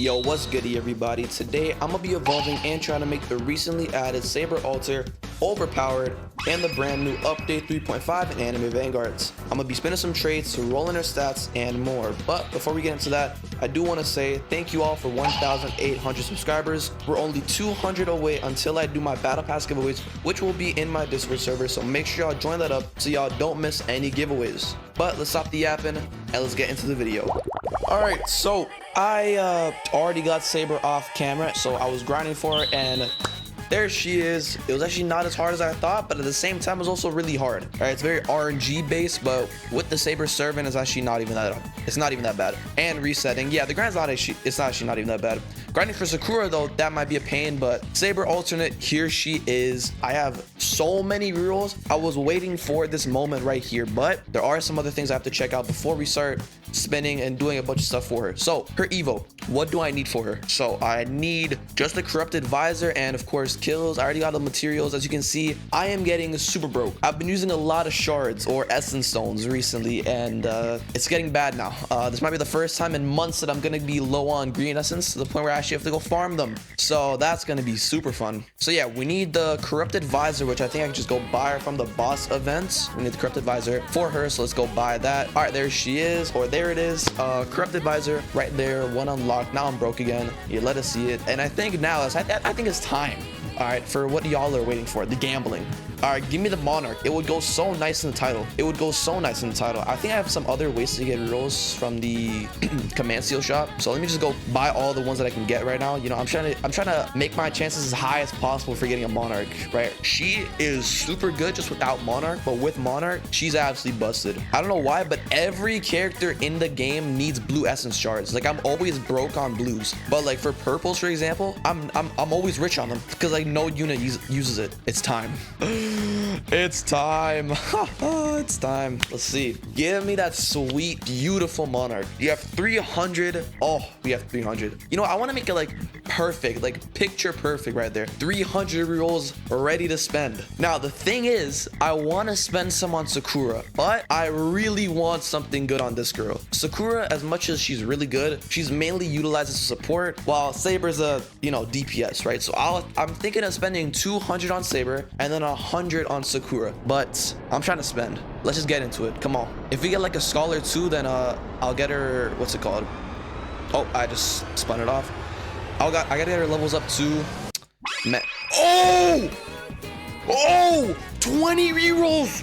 Yo, what's goody everybody? Today I'm gonna be evolving and trying to make the recently added Saber altar overpowered and the brand new update 3.5 in anime Vanguards. I'm gonna be spinning some traits, rolling her stats, and more. But before we get into that, I do want to say thank you all for 1,800 subscribers. We're only 200 away until I do my battle pass giveaways, which will be in my Discord server, so make sure y'all join that up so y'all don't miss any giveaways. But let's stop the yapping and let's get into the video. Alright, so I already got Saber off camera, so I was grinding for her and there she is. It was actually not as hard as I thought, but at the same time it was also really hard. All right, it's very RNG based, but with the Saber serving, it's actually not even that bad. And resetting, yeah, the grind's not actually not even that bad. Grinding for Sakura though, that might be a pain, but Saber alternate, here she is. I have so many rerolls. I was waiting for this moment right here, but there are some other things I have to check out before we start spinning and doing a bunch of stuff for her. So her Evo, what do I need for her? So I need just the corrupted visor and of course kills. I already got the materials. As you can see, I am getting super broke. I've been using a lot of shards or essence stones recently, and it's getting bad now. This might be the first time in months that I'm gonna be low on green essence to the point where I actually have to go farm them. So that's gonna be super fun. So yeah, we need the corrupted visor, which I think I can just go buy her from the boss events. We need the corrupted visor for her, so let's go buy that. All right, there she is, or there it is. Corrupted visor right there, one unlocked. Now I'm broke again. You let us see it, and I think now I think it's time. All right, for what y'all are waiting for, the gambling. All right, give me the Monarch. It would go so nice in the title. It would go so nice in the title. I think I have some other ways to get rolls from the command seal shop. So let me just go buy all the ones that I can get right now. You know, I'm trying to make my chances as high as possible for getting a Monarch, right? She is super good just without Monarch, but with Monarch, she's absolutely busted. I don't know why, but every character in the game needs blue essence shards. Like I'm always broke on blues, but like for purples, for example, I'm always rich on them because like no unit uses it. It's time. It's time. It's time. Let's see. Give me that sweet, beautiful Monarch. You have 300. Oh, we have 300. You know, I want to make it like perfect, like picture perfect right there. 300 rerolls ready to spend. Now, the thing is, I want to spend some on Sakura, but I really want something good on this girl. Sakura, as much as she's really good, she's mainly utilized as a support, while Saber's a, you know, DPS, right? So I'm thinking of spending 200 on Saber and then 100 on Sakura, but I'm trying to spend. Let's just get into it. Come on. If we get like a scholar too, then I'll get her, what's it called? Oh, I just spun it off. I gotta get her levels up to oh 20 rerolls.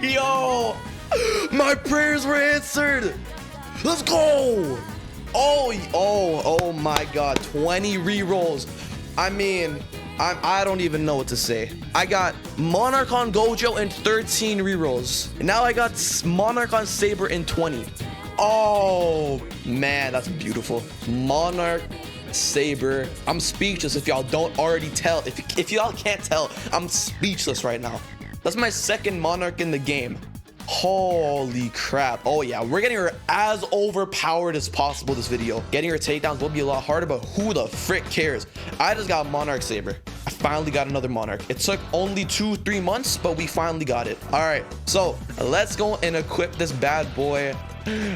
Yo, my prayers were answered. Let's go. Oh my god, 20 rerolls. I mean, I don't even know what to say. I got Monarch on Gojo in 13 rerolls. Now I got Monarch on Saber in 20. Oh man, that's beautiful. Monarch, Saber. I'm speechless if y'all don't already tell. If y'all can't tell, I'm speechless right now. That's my second Monarch in the game. Holy crap. Oh yeah, we're getting her as overpowered as possible this video. Getting her takedowns will be a lot harder, but who the frick cares? I just got Monarch Saber. I finally got another Monarch. It took only 2-3 months, but we finally got it. All right, so let's go and equip this bad boy.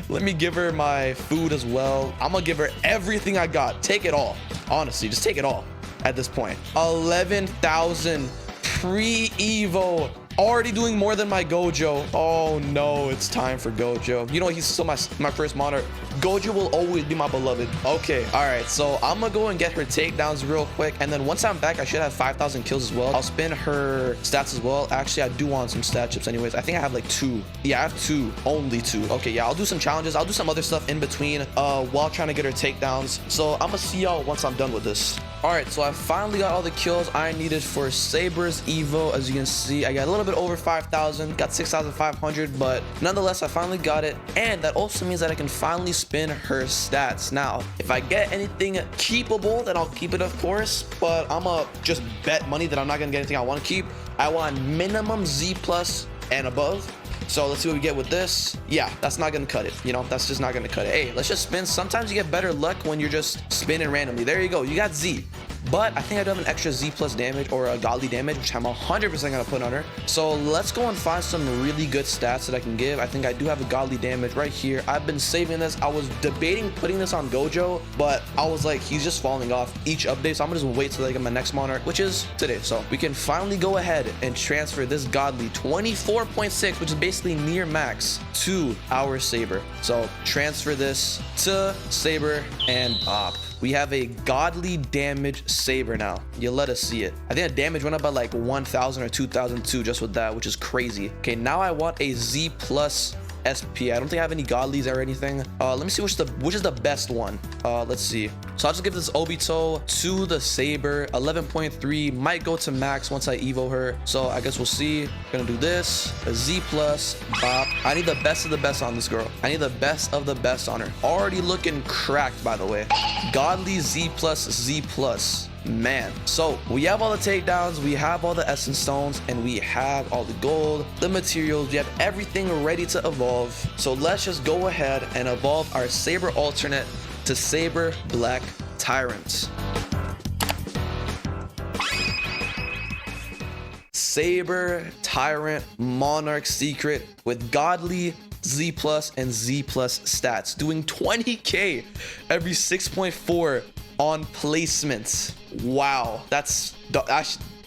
Let me give her my food as well. I'm gonna give her everything I got. Take it all. Honestly, just take it all at this point. 11,000 pre-evo. Already doing more than my Gojo. Oh no, it's time for Gojo. You know, he's still my first Monarch. Gojo will always be my beloved. Okay, all right, so I'm gonna go and get her takedowns real quick, and then once I'm back, I should have 5,000 kills as well. I'll spin her stats as well. Actually, I do want some stat chips anyways. I think I have like 2. Yeah, I have 2, only 2. Okay, yeah, I'll do some challenges. I'll do some other stuff in between while trying to get her takedowns. So I'm gonna see y'all once I'm done with this. All right, so I finally got all the kills I needed for Saber's Evo. As you can see, I got a little bit over 5,000, got 6,500, but nonetheless, I finally got it. And that also means that I can finally spin her stats. Now, if I get anything keepable, then I'll keep it, of course, but I'm gonna just bet money that I'm not gonna get anything I want to keep. I want minimum Z plus and above. So let's see what we get with this. Yeah, that's not gonna cut it. You know, that's just not gonna cut it. Hey, let's just spin. Sometimes you get better luck when you're just spinning randomly. There you go. You got Z. but I think I do have an extra Z plus damage or a godly damage, which I'm 100% gonna put on her. So let's go and find some really good stats that I can give. I think I do have a godly damage right here. I've been saving this. I was debating putting this on Gojo, but I was like, he's just falling off each update, so I'm gonna just wait till I get my next Monarch, which is today. So we can finally go ahead and transfer this godly 24.6, which is basically near max, to our Saber. So transfer this to Saber and bop. We have a godly damage Saber now. You let us see it. I think the damage went up by like 1,000 or 2,002 just with that, which is crazy. Okay, now I want a Z plus SP. I don't think I have any godlies or anything. Let me see which is the best one. Let's see. So I'll just give this Obito to the Saber. 11.3 might go to max once I evo her. So I guess we'll see. Gonna do this. A Z plus bop. I need the best of the best on this girl. I need the best of the best on her. Already looking cracked, by the way. Godly Z plus Z plus. Man, so we have all the takedowns, we have all the essence stones, and we have all the gold, the materials. We have everything ready to evolve. So let's just go ahead and evolve our Saber alternate to Saber Black Tyrant. Saber Tyrant Monarch secret with godly Z plus and Z plus stats, doing 20k every 6.4 on placements. Wow, that's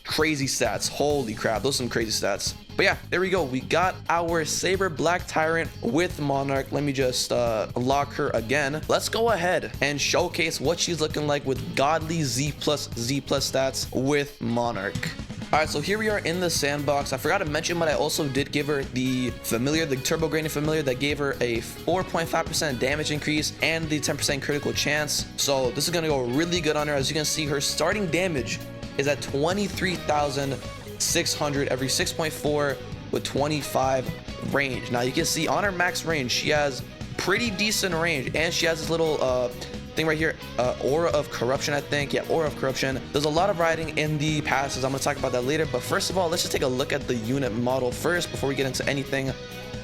crazy stats. Holy crap, those are some crazy stats. But yeah, there we go. We got our Saber Black Tyrant with Monarch. Let me just unlock her again. Let's go ahead and showcase what she's looking like with godly Z plus stats with Monarch. All right, so here we are in the sandbox. I forgot to mention, but I also did give her the familiar, the turbo graining familiar that gave her a 4.5% damage increase and the 10% critical chance. So this is gonna go really good on her. As you can see, her starting damage is at 23,600 every 6.4 with 25 range. Now you can see on her max range, she has pretty decent range, and she has this little thing right here, aura of corruption. I think, yeah, aura of corruption. There's a lot of riding in the passes. I'm gonna talk about that later, but first of all, let's just take a look at the unit model first before we get into anything.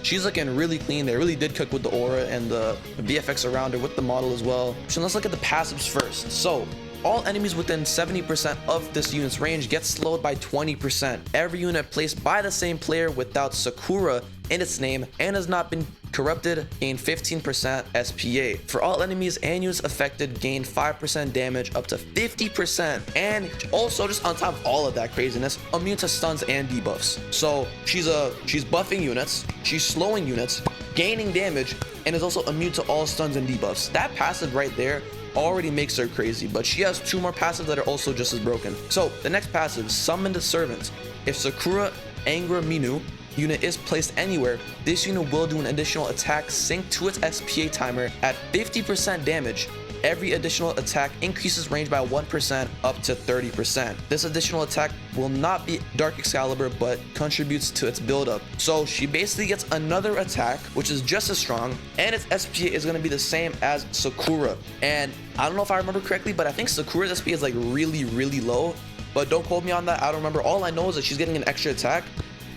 She's looking really clean. They really did cook with the aura and the VFX around her with the model as well. So let's look at the passives first. So all enemies within 70% of this unit's range get slowed by 20%. Every unit placed by the same player without Sakura in its name and has not been corrupted gain 15% SPA. For all enemies and units affected, gain 5% damage up to 50%. And also, just on top of all of that craziness, immune to stuns and debuffs. So she's buffing units, she's slowing units, gaining damage, and is also immune to all stuns and debuffs. That passive right there already makes her crazy, but she has two more passives that are also just as broken. So the next passive, Summon the Servant. If Sakura Angra Minu unit is placed anywhere, this unit will do an additional attack synced to its SPA timer at 50% damage. Every additional attack increases range by 1% up to 30%. This additional attack will not be Dark Excalibur, but contributes to its build-up. So she basically gets another attack, which is just as strong, and its SPA is going to be the same as Sakura. And I don't know if I remember correctly, but I think Sakura's SPA is like really, really low, but don't quote me on that. I don't remember. All I know is that she's getting an extra attack,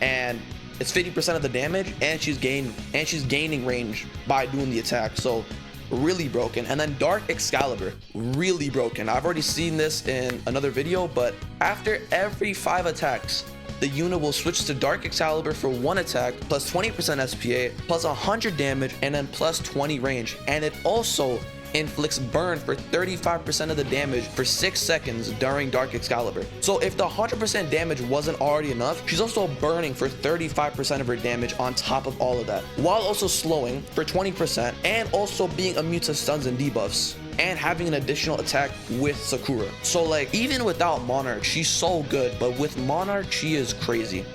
and it's 50% of the damage, and she's gaining range by doing the attack. So really broken. And then Dark Excalibur, really broken. I've already seen this in another video, but after every 5 attacks, the unit will switch to Dark Excalibur for 1 attack, plus 20% SPA, plus 100 damage, and then plus 20 range. And it also inflicts burn for 35% of the damage for 6 seconds during Dark Excalibur. So if the 100% damage wasn't already enough, she's also burning for 35% of her damage on top of all of that, while also slowing for 20% and also being immune to stuns and debuffs, and having an additional attack with Sakura. So like, even without Monarch, she's so good, but with Monarch, she is crazy.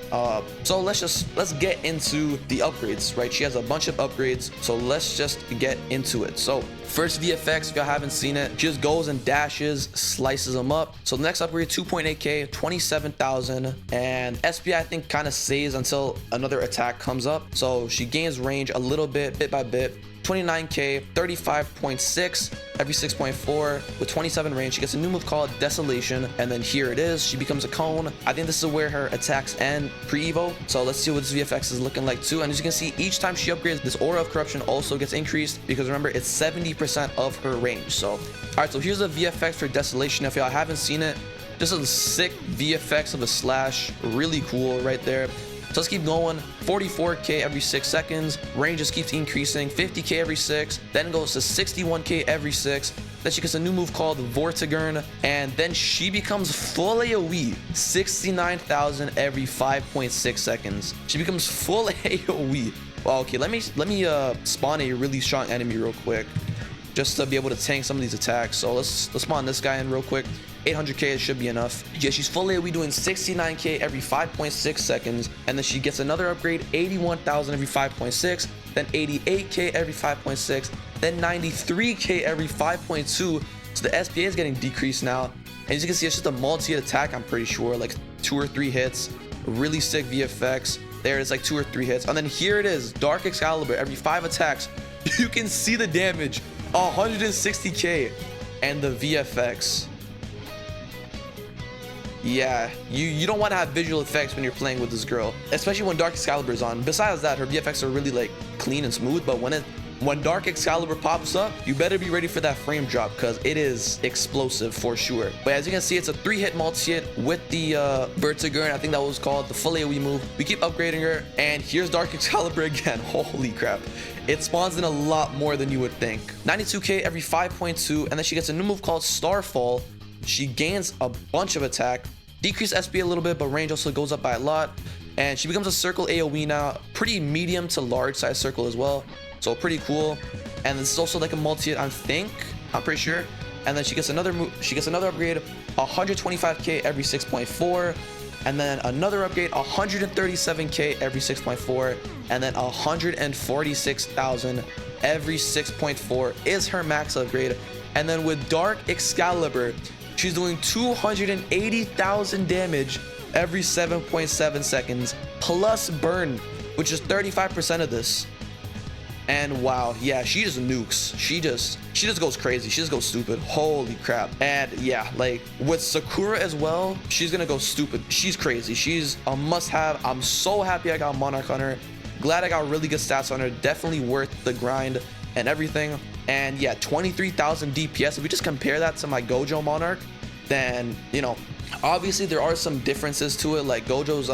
So let's get into the upgrades, right? She has a bunch of upgrades, so let's just get into it. So first VFX, if y'all haven't seen it, she just goes and dashes, slices them up. So the next upgrade, 2.8k, 27,000, and SPI I think kind of stays until another attack comes up. So she gains range a little bit by bit. 29k, 35.6 every 6.4 with 27 range. She gets a new move called Desolation, and then here it is. She becomes a cone. I think this is where her attacks end pre-evo. So let's see what this VFX is looking like too. And as you can see, each time she upgrades, this aura of corruption also gets increased, because remember, it's 70% of her range. So all right, so here's a VFX for Desolation. If y'all haven't seen it, just a sick VFX of a slash, really cool right there. So let's keep going. 44k every 6 seconds. Range just keeps increasing. 50k every 6. Then goes to 61k every 6. Then she gets a new move called Vortigern, and then she becomes full AoE. 69,000 every 5.6 seconds. She becomes full AoE. Well, okay, let me spawn a really strong enemy real quick, just to be able to tank some of these attacks. So let's spawn this guy in real quick. 800k, it should be enough. Yeah, she's full AoE doing 69k every 5.6 seconds, and then she gets another upgrade, 81,000 every 5.6, then 88k every 5.6, then 93k every 5.2. So the SPA is getting decreased now. And as you can see, it's just a multi-hit attack, I'm pretty sure, like 2 or 3 hits. Really sick VFX. There, it's like 2 or 3 hits. And then here it is, Dark Excalibur, every 5 attacks. You can see the damage, 160k, and the VFX. Yeah, you don't want to have visual effects when you're playing with this girl, especially when Dark Excalibur is on. Besides that, her VFX are really like clean and smooth, but when Dark Excalibur pops up, you better be ready for that frame drop, because it is explosive for sure. But as you can see, it's a 3-hit multi-hit with the Vortigern. I think that was called the full AoE move. We keep upgrading her, and here's Dark Excalibur again. Holy crap. It spawns in a lot more than you would think. 92k every 5.2, and then she gets a new move called Starfall. She gains a bunch of attack, decrease SP a little bit, but range also goes up by a lot. And she becomes a circle AoE now, pretty medium to large size circle as well. So pretty cool. And this is also like a multi-hit, I'm pretty sure. And then she gets another upgrade, 125k every 6.4, and then another upgrade, 137k every 6.4, and then 146,000 every 6.4 is her max upgrade. And then with Dark Excalibur, she's doing 280,000 damage every 7.7 seconds, plus burn, which is 35% of this. And wow, yeah, she just nukes. She just goes crazy. She just goes stupid. Holy crap. And yeah, like with Sakura as well, she's gonna go stupid. She's crazy. She's a must-have. I'm so happy I got Monarch on her. Glad I got really good stats on her. Definitely worth the grind and everything. And yeah, 23,000 DPS. If we just compare that to my Gojo Monarch, then, you know, obviously there are some differences to it. Like Gojo's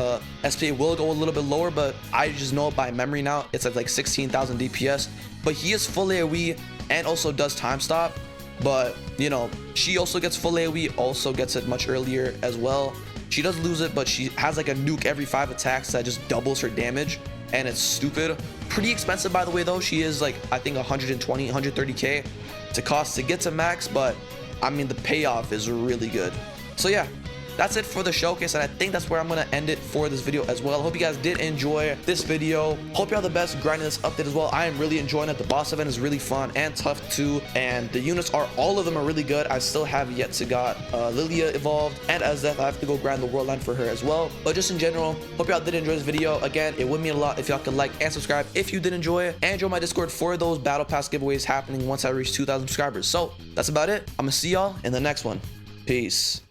SPA will go a little bit lower, but I just know it by memory now. It's at like 16,000 DPS, but he is full AoE and also does time stop. But you know, she also gets full AoE, also gets it much earlier as well. She does lose it, but she has like a nuke every 5 attacks that just doubles her damage, and it's stupid. Pretty expensive, by the way, though. She is like, I think 120, 130k to cost to get to max, but I mean, the payoff is really good. So yeah, that's it for the showcase, and I think that's where I'm gonna end it for this video as well. I hope you guys did enjoy this video. Hope you all the best grinding this update as well. I am really enjoying it. The boss event is really fun and tough too, and the units are, all of them are really good. I still have yet to got Lilia evolved, and as that I have to go grind the world line for her as well. But just in general, hope y'all did enjoy this video. Again, it would mean a lot if y'all could like and subscribe if you did enjoy it, and join my Discord for those battle pass giveaways happening once I reach 2,000 subscribers. So that's about it. I'm gonna see y'all in the next one. Peace.